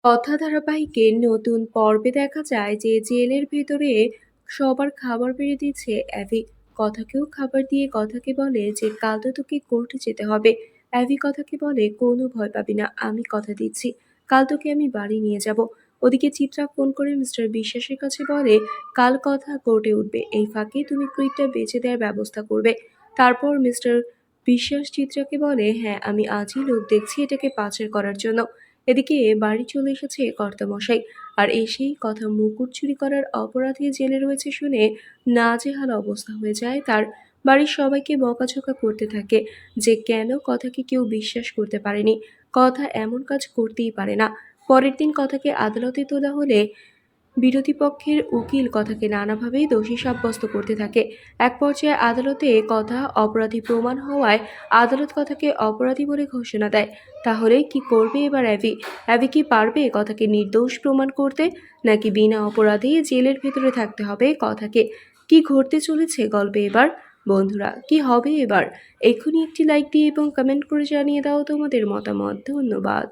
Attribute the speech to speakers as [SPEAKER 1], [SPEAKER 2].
[SPEAKER 1] কথা ধারাবাহিকের নতুন পর্বে দেখা যায় যে জেলের ভেতরে সবার খাবার বেড়ে দিচ্ছে অ্যাভি। কথাকেও খাবার দিয়ে কথাকে বলে যে কাল তো তোকে কোর্টে যেতে হবে। অ্যাভি কথাকে বলে কোনো ভয় পাবি না, আমি কথা দিচ্ছি কাল তোকে আমি বাড়ি নিয়ে যাব। ওদিকে চিত্রা ফোন করে মিস্টার বিশ্বাসের কাছে বলে কাল কথা কোর্টে উঠবে, এই ফাঁকে তুমি কুইকটা বেঁচে দেওয়ার ব্যবস্থা করবে। তারপর মিস্টার বিশ্বাস চিত্রাকে বলে হ্যাঁ আমি আজই লোক দেখছি এটাকে পাচার করার জন্য। এদিকে বাড়ি চলে এসেছে কর্তামশাই, আর এসেই কথা মুকুট চুরি করার অপরাধে জেলে রয়েছে শুনে নাজেহাল অবস্থা হয়ে যায় তার। বাড়ির সবাইকে বকাঝকা করতে থাকে যে কেন কথাকে কেউ বিশ্বাস করতে পারেনি, কথা এমন কাজ করতেই পারে না। পরের দিন কথাকে আদালতে তোলা হলে বিরোধী পক্ষের উকিল কথাকে নানাভাবেই দোষী সাব্যস্ত করতে থাকে। এক পর্যায়ে আদালতে কথা অপরাধী প্রমাণ হওয়ায় আদালত কথাকে অপরাধী বলে ঘোষণা দেয়। তাহলে কি করবে এবার অ্যাভি? অ্যাভি কি পারবে কথাকে নির্দোষ প্রমাণ করতে, নাকি বিনা অপরাধে জেলের ভেতরে থাকতে হবে কথাকে? কি ঘটতে চলেছে গল্পে এবার? বন্ধুরা, কি হবে এবার? এক্ষুনি একটি লাইক দিয়ে এবং কমেন্ট করে জানিয়ে দাও তোমাদের মতামত। ধন্যবাদ।